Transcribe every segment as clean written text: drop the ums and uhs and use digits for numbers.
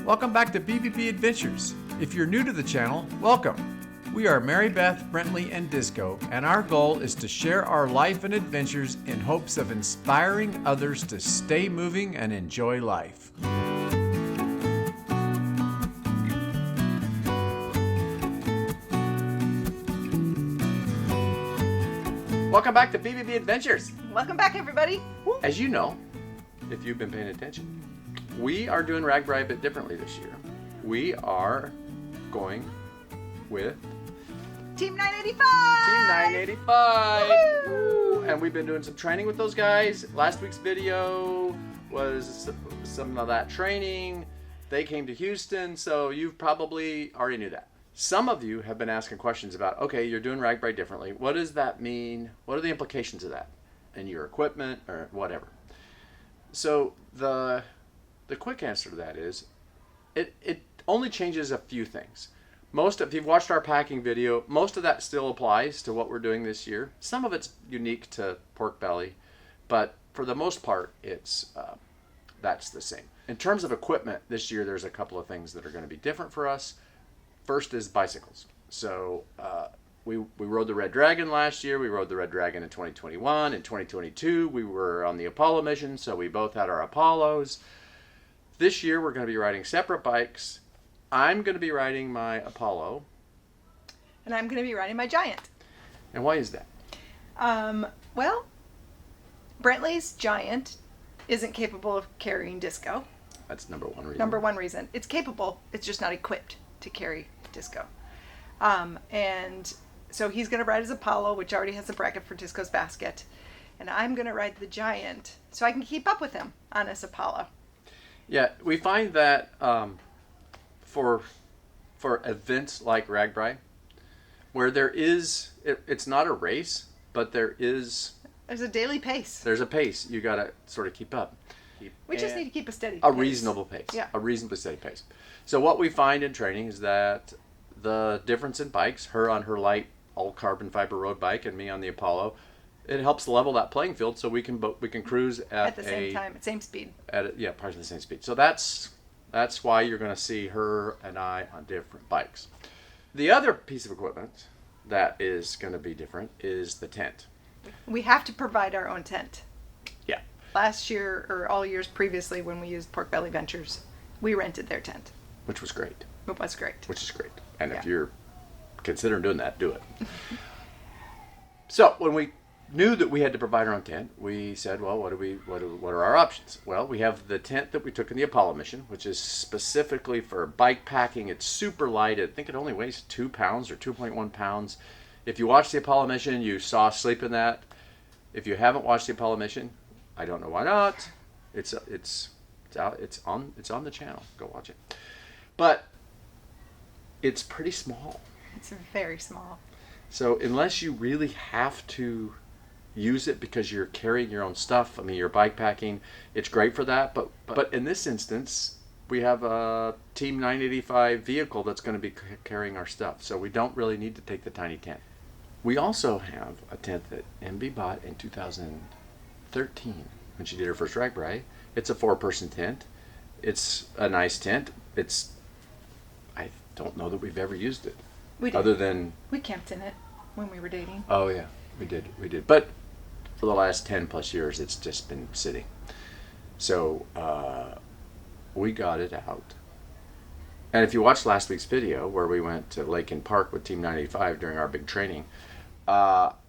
Welcome back to BBB Adventures. If you're new to the channel, welcome. We are Mary Beth, Brentley, and Disco, and our goal is to share our life and adventures in hopes of inspiring others to stay moving and enjoy life. Welcome back to BBB Adventures. Welcome back, everybody. As you know, if you've been paying attention, we are doing RAGBRAI a bit differently this year. We are going with Team 985! Team 985! Woo! And we've been doing some training with those guys. Last week's video was some of that training. They came to Houston, so you probably already knew that. Some of you have been asking questions about, okay, you're doing RAGBRAI differently. What does that mean? What are the implications of that in your equipment or whatever? So the quick answer to that is it only changes a few things. If you've watched our packing video, most of that still applies to what we're doing this year. Some of it's unique to pork belly, but for the most part, that's the same. In terms of equipment, this year there's a couple of things that are going to be different for us. First is bicycles. So we rode the Red Dragon last year. We rode the Red Dragon in 2021. In 2022, we were on the Apollo mission, so we both had our Apollos. This year, we're going to be riding separate bikes. I'm going to be riding my Apollo. And I'm going to be riding my Giant. And why is that? Well, Brentley's Giant isn't capable of carrying Disco. That's number one reason. Number one reason. It's capable. It's just not equipped to carry Disco. And so he's going to ride his Apollo, which already has a bracket for Disco's basket. And I'm going to ride the Giant so I can keep up with him on his Apollo. Yeah, we find that for events like RAGBRAI, where there is, it's not a race, but there's a daily pace. There's a pace. You got to sort of keep up. We just need to keep a steady pace. A reasonable pace. Yeah. A reasonably steady pace. So what we find in training is that the difference in bikes, her on her light all carbon fiber road bike and me on the Apollo, it helps level that playing field so we can cruise at the same time, at same speed. Probably the same speed. So that's why you're going to see her and I on different bikes. The other piece of equipment that is going to be different is the tent. We have to provide our own tent. Yeah. Last year, or all years previously when we used Pork Belly Ventures, we rented their tent. Which was great. It was great. Which is great. And Yeah. if you're considering doing that, do it. So when we knew that we had to provide our own tent, we said, well, what are our options? Well, we have the tent that we took in the Apollo mission, which is specifically for bike packing. It's super light. I think it only weighs 2 pounds or 2.1 pounds. If you watched the Apollo mission, you saw us sleep in that. If you haven't watched the Apollo mission, I don't know why not. It's on the channel. Go watch it. But it's pretty small. It's very small. So unless you really have to use it because you're carrying your own stuff, I mean, you're bike packing, it's great for that. But in this instance, we have a Team 985 vehicle that's going to be carrying our stuff. So we don't really need to take the tiny tent. We also have a tent that MB bought in 2013 when she did her first RAGBRAI. It's a 4-person tent. It's a nice tent. I don't know that we've ever used it. We did. Other than... We camped in it when we were dating. Oh, yeah. We did. But for the last 10 plus years, it's just been sitting. So we got it out. And if you watched last week's video where we went to Lake and Park with Team 985 during our big training,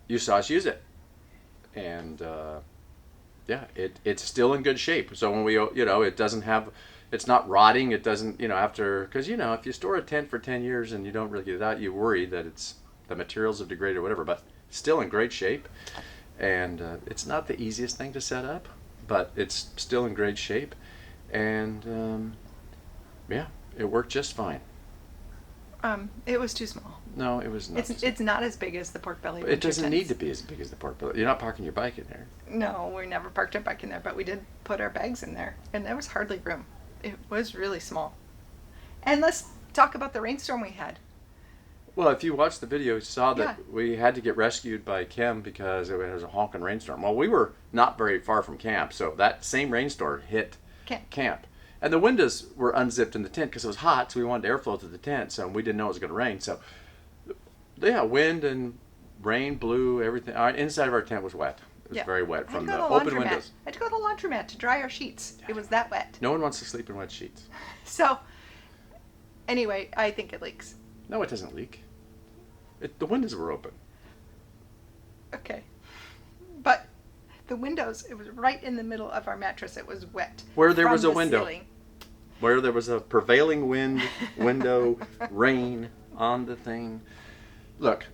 you saw us use it. And yeah, it's still in good shape. So when it doesn't have... It's not rotting. It doesn't, because, if you store a tent for 10 years and you don't really get it out, you worry that the materials have degraded or whatever, but it's still in great shape. And it's not the easiest thing to set up, but it's still in great shape. And yeah, it worked just fine. It was too small. No, it was not. It's not as big as the Pork Belly. It doesn't need to be as big as the pork belly. You're not parking your bike in there. No, we never parked our bike in there, but we did put our bags in there, and there was hardly room. It was really small. And let's talk about the rainstorm we had. Well, if you watched the video, you saw that Yeah. we had to get rescued by Kim because it was a honking rainstorm. Well, we were not very far from camp, so that same rainstorm hit camp. And the windows were unzipped in the tent because it was hot, so we wanted airflow through the tent, so we didn't know it was going to rain. So, yeah, wind and rain blew everything. Our inside of our tent was wet. It was very wet from the open windows. I had to go to the laundromat to dry our sheets. It was that wet. No one wants to sleep in wet sheets. So, anyway, I think it leaks. No, it doesn't leak. The windows were open. Okay. But the windows, it was right in the middle of our mattress. It was wet. Where there was a from the window. ceiling. Where there was a prevailing wind, window, rain on the thing. Look,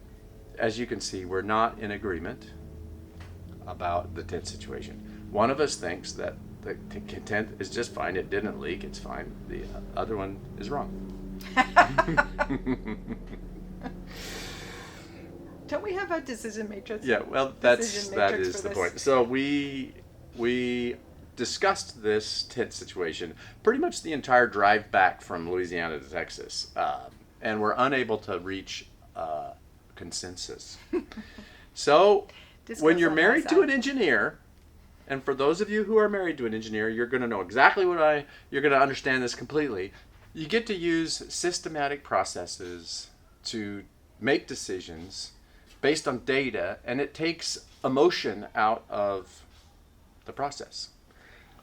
as you can see, we're not in agreement about the tent situation. One of us thinks that the tent is just fine. It didn't leak. It's fine. The other one is wrong. Don't we have a decision matrix? Yeah, well, that is the point. So we discussed this tent situation pretty much the entire drive back from Louisiana to Texas, and we're unable to reach consensus. So when you're married to an engineer, and for those of you who are married to an engineer, you're going to know exactly you're going to understand this completely. You get to use systematic processes to make decisions based on data, and it takes emotion out of the process.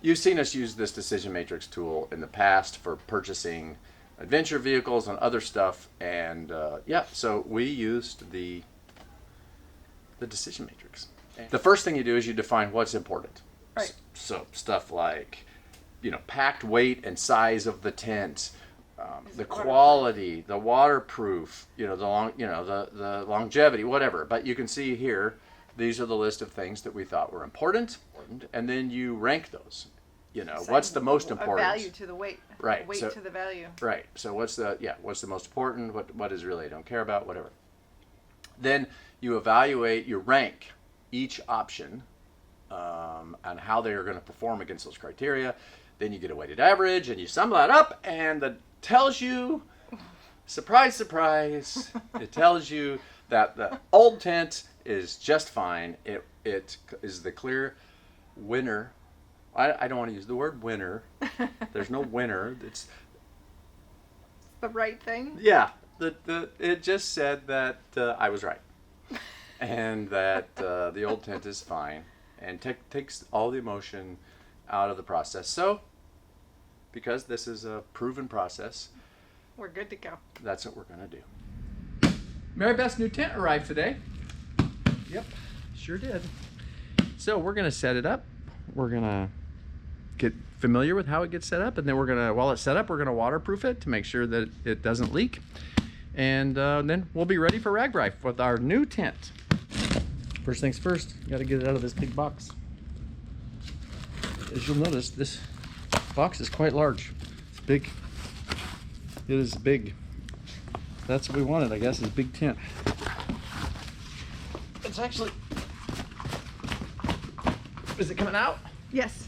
You've seen us use this decision matrix tool in the past for purchasing adventure vehicles and other stuff, and so we used the decision matrix. The first thing you do is you define what's important. Right. So stuff like, packed weight and size of the tent, the quality, the waterproof, the longevity, whatever. But you can see here, these are the list of things that we thought were important, and then you rank those. What's the most important? A value to the weight. Right. Weight to the value. Right. So what's the most important? What is really I don't care about? Whatever. Then you evaluate, you rank each option and how they are going to perform against those criteria. Then you get a weighted average, and you sum that up, and that tells you, surprise, surprise, it tells you that the old tent is just fine. It is the clear winner. I don't want to use the word winner. There's no winner. It's the right thing. Yeah. It just said that I was right, and that the old tent is fine, and takes all the emotion out of the process. So, because this is a proven process, we're good to go. That's what we're gonna do. Mary Beth's new tent arrived today. Yep, sure did. So we're gonna set it up. We're gonna get familiar with how it gets set up, and then while it's set up, we're gonna waterproof it to make sure that it doesn't leak. And then we'll be ready for RAGBRAI with our new tent. First things first, you gotta get it out of this big box. As you'll notice, this box is quite large. It's big. It is big. That's what we wanted, I guess, is big tent. It's actually... Is it coming out? Yes.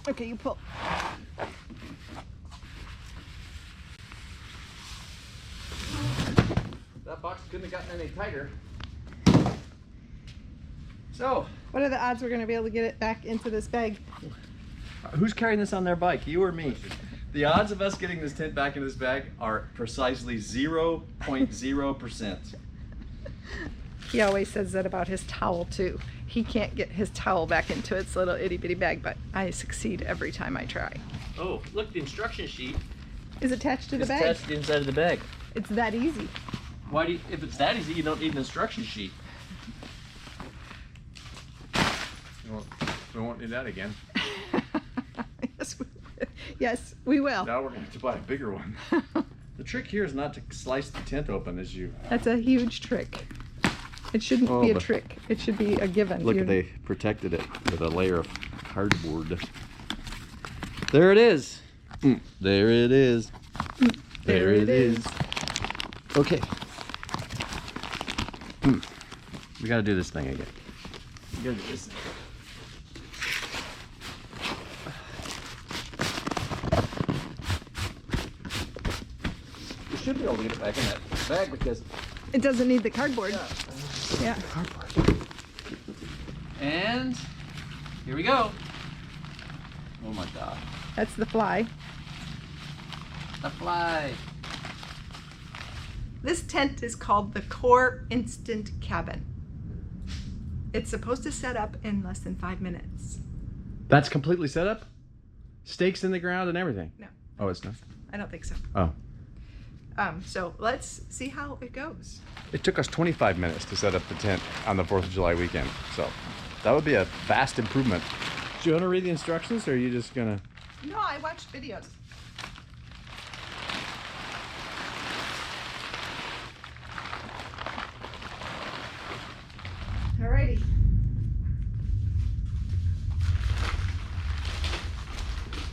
Okay, you pull. That box couldn't have gotten any tighter. So, what are the odds we're going to be able to get it back into this bag? Who's carrying this on their bike, you or me? The odds of us getting this tent back into this bag are precisely 0.0%. He always says that about his towel too. He can't get his towel back into its little itty bitty bag, but I succeed every time I try. Oh, look, the instruction sheet is attached to the is bag. attached to the inside of the bag. It's that easy. Why if it's that easy, you don't need an instruction sheet. We won't need that again. Yes, we will. Now we're going to have to buy a bigger one. The trick here is not to slice the tent open as you... That's a huge trick. It shouldn't be a trick. It should be a given. Look, they protected it with a layer of cardboard. There it is. There it is. There it is. Okay. We got to do this thing again. We got to do this thing. should be able to get it back in that bag because It doesn't need the cardboard. Yeah. cardboard. And here we go. Oh my God. That's the fly. The fly. This tent is called the Core Instant Cabin. It's supposed to set up in less than 5 minutes. That's completely set up? Stakes in the ground and everything? No. Oh, it's not? I don't think so. Oh. So let's see how it goes. It took us 25 minutes to set up the tent on the 4th of July weekend. So that would be a vast improvement. Do you want to read the instructions or are you just going to? No, I watched videos. Alrighty.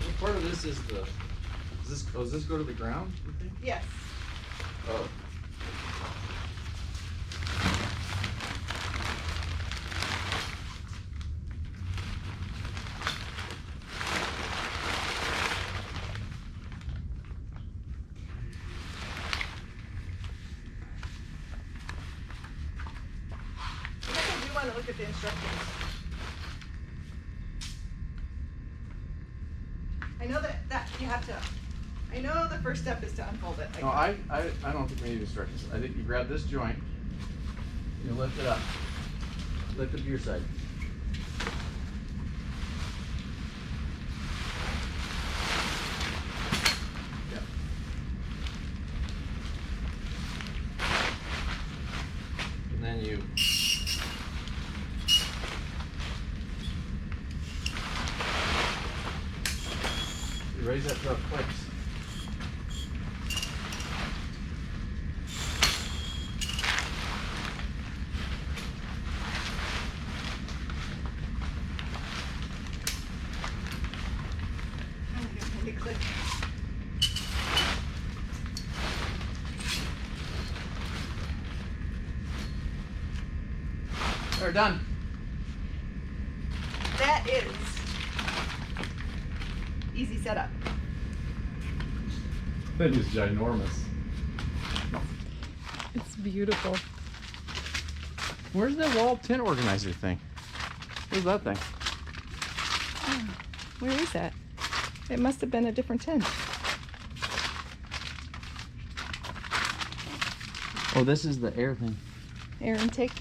What part of this is the? Does this go to the ground? You think? Yes. Oh. I do want to look at the instructions. I know that you have to. I know the first step is to unfold it. Like No, I don't think we need instructions. I think you grab this joint, you lift it up. Lift it to your side. Yep. And then you raise that so it clicks. click. They're done. That is easy setup. That is ginormous. It's beautiful. Where's the wall tent organizer thing? Where's that thing? Where is that? It must have been a different tent. Oh, this is the air thing. Air intake.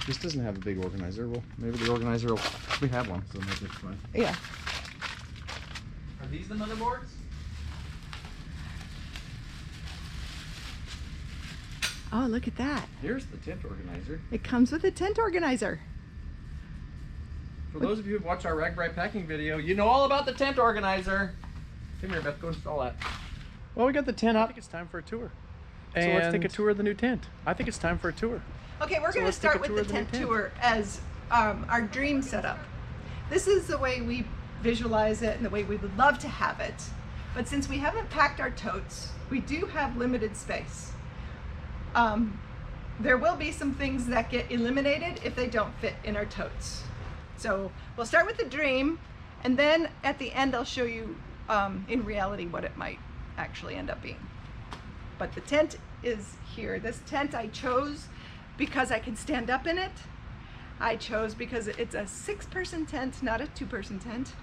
This doesn't have a big organizer. Well, maybe the organizer will. We have one, so maybe it's fine. Yeah. Are these the motherboards? Oh, look at that. Here's the tent organizer. It comes with a tent organizer. For those of you who've watched our RAGBRAI Packing video, you know all about the tent organizer. Come here, Beth, go install that. Well, we got the tent up. I think it's time for a tour. So let's take a tour of the new tent. I think it's time for a tour. Okay, we're going to let's take start a with tour the of the new tent tent. tour as our dream setup. This is the way we visualize it and the way we would love to have it. But since we haven't packed our totes, we do have limited space. There will be some things that get eliminated if they don't fit in our totes. So we'll start with the dream, and then at the end I'll show you in reality what it might actually end up being. But the tent is here. This tent I chose because I can stand up in it. I chose because it's a 6-person tent, not a 2-person tent,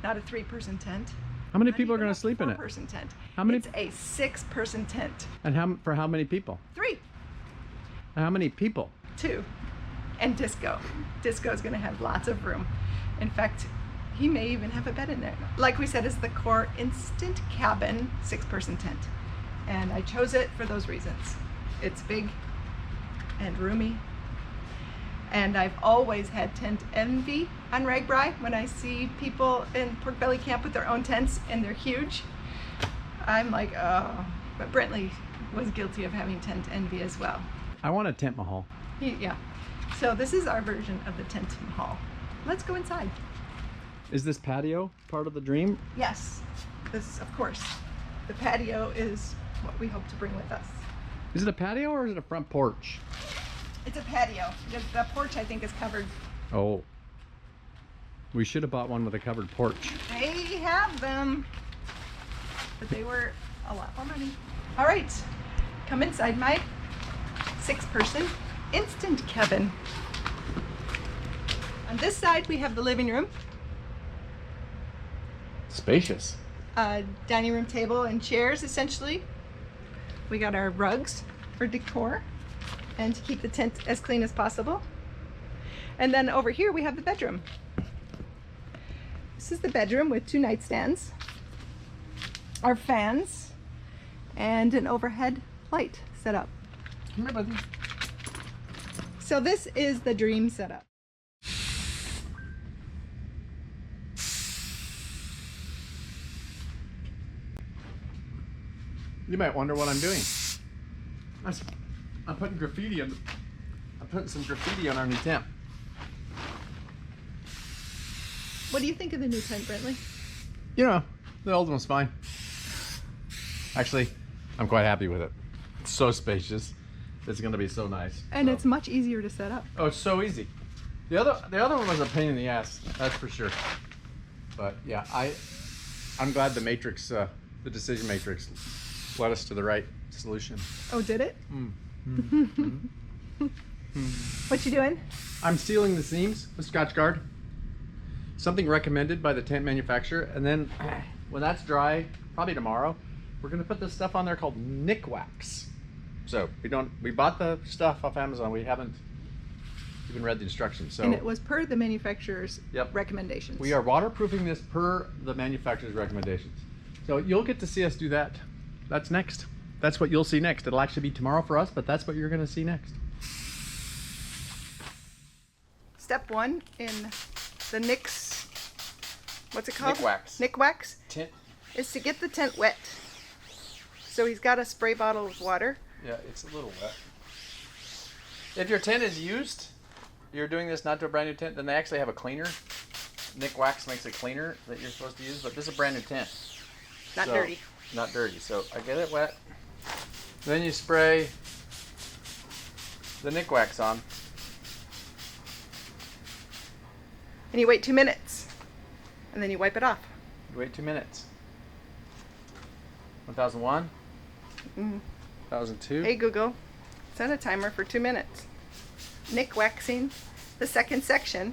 not a 3-person tent. How many not people are even going a to sleep in it? 4-person tent. How many- It's a 6-person tent. And for how many people? 3, And how many people? 2, and Disco. Disco's going to have lots of room. In fact, he may even have a bed in there. Like we said, it's the Core Instant Cabin 6-person tent. And I chose it for those reasons. It's big and roomy. And I've always had tent envy on RAGBRAI. When I see people in Pork Belly Camp with their own tents and they're huge, I'm like, oh. But Brentley was guilty of having tent envy as well. I want a tent mahal. Yeah. So this is our version of the tent mahal. Let's go inside. Is this patio part of the dream? Yes, this, of course. The patio is what we hope to bring with us. Is it a patio or is it a front porch? It's a patio. The porch, I think, is covered. Oh. We should have bought one with a covered porch. They have them, but they were a lot more money. All right, come inside my 6-person instant cabin. On this side, we have the living room, Spacious. dining room table and chairs, essentially. We got our rugs for decor and to keep the tent as clean as possible. And then over here, we have the bedroom. This is the bedroom with 2 nightstands, our fans, and an overhead light setup. Come here, buddy. So this is the dream setup. You might wonder what I'm doing. I'm putting some graffiti on our new tent. What do you think of the new tent, Brentley? You know, the old one's fine. Actually, I'm quite happy with it. It's so spacious. It's gonna be so nice. And so. it's much easier to set up. Oh, it's so easy. The other one was a pain in the ass, that's for sure. But yeah, I'm glad the matrix, the decision matrix, led us to the right solution. Oh, did it? What you doing? I'm sealing the seams with Scotch Guard. Something recommended by the tent manufacturer, and then when that's dry, probably tomorrow, we're gonna put this stuff on there called Nick Wax. So we bought the stuff off Amazon. We haven't even read the instructions. So And it was per the manufacturer's Yep. recommendations. we are waterproofing this per the manufacturer's recommendations. So you'll get to see us do that. That's next. That's what you'll see next. It'll actually be tomorrow for us, but that's what you're gonna see next. Step 1 in the Nick's, what's it called? Nick Wax. Nick Wax Tent. is to get the tent wet. So he's got a spray bottle of water. Yeah, it's a little wet. If your tent is used, you're doing this not to a brand new tent, then they actually have a cleaner. Nick Wax makes a cleaner that you're supposed to use, but this is a brand new tent. Not So- dirty. Not dirty. So I get it wet. Then you spray the Nick Wax on. And you wait 2 minutes. And then you wipe it off. You wait 2 minutes. 1001. Mhm. 1002. Hey Google, set a timer for 2 minutes. Nick waxing the second section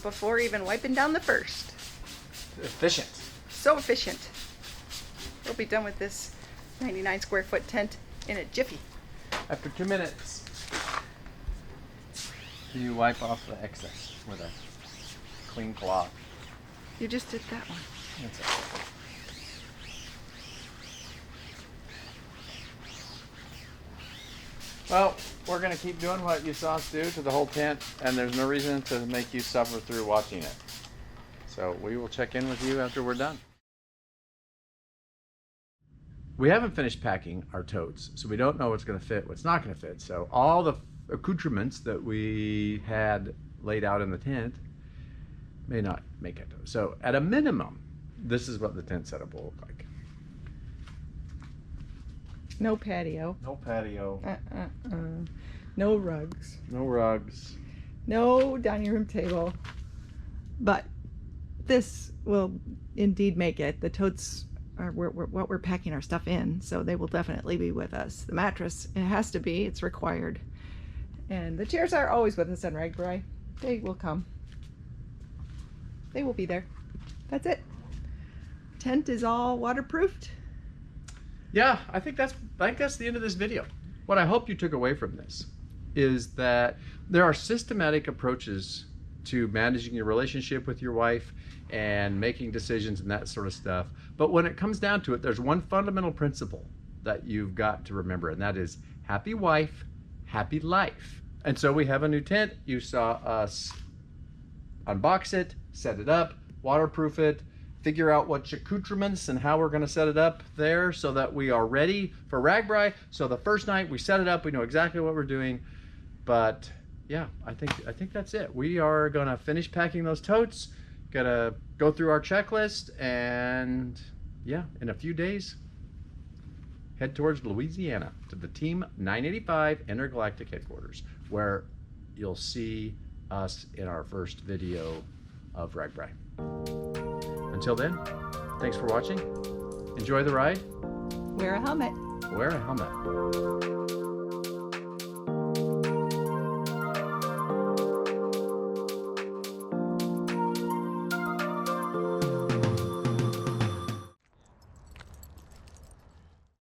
before even wiping down the first. Efficient. So efficient. We'll be done with this 99 square foot tent in a jiffy. After 2 minutes, you wipe off the excess with a clean cloth. You just did that one. That's it. Well, we're going to keep doing what you saw us do to the whole tent, and there's no reason to make you suffer through watching it. So we will check in with you after we're done. We haven't finished packing our totes, so we don't know what's going to fit, what's not going to fit. So all the accoutrements that we had laid out in the tent may not make it. So at a minimum, this is what the tent setup will look like. No patio. No patio, No rugs. no rugs. No dining room table. But this will indeed make it. The totes are what we're packing our stuff in, so they will definitely be with us. The mattress, it has to be. It's required. And the chairs are always with us on RAGBRAI. They will come. They will be there. That's it. Tent is all waterproofed. Yeah, I think that's the end of this video. What I hope you took away from this is that there are systematic approaches to managing your relationship with your wife and making decisions and that sort of stuff. But when it comes down to it, there's one fundamental principle that you've got to remember, and that is happy wife, happy life. And so we have a new tent. You saw us unbox it, set it up, waterproof it, figure out what accoutrements and how we're going to set it up there so that we are ready for RAGBRAI. So the first night we set it up, we know exactly what we're doing. But yeah, I think that's it. We are going to finish packing those totes, gonna go through our checklist, and yeah, in a few days, head towards Louisiana to the Team 985 Intergalactic Headquarters, where you'll see us in our first video of RAGBRAI. Until then, thanks for watching. Enjoy the ride. Wear a helmet. Wear a helmet.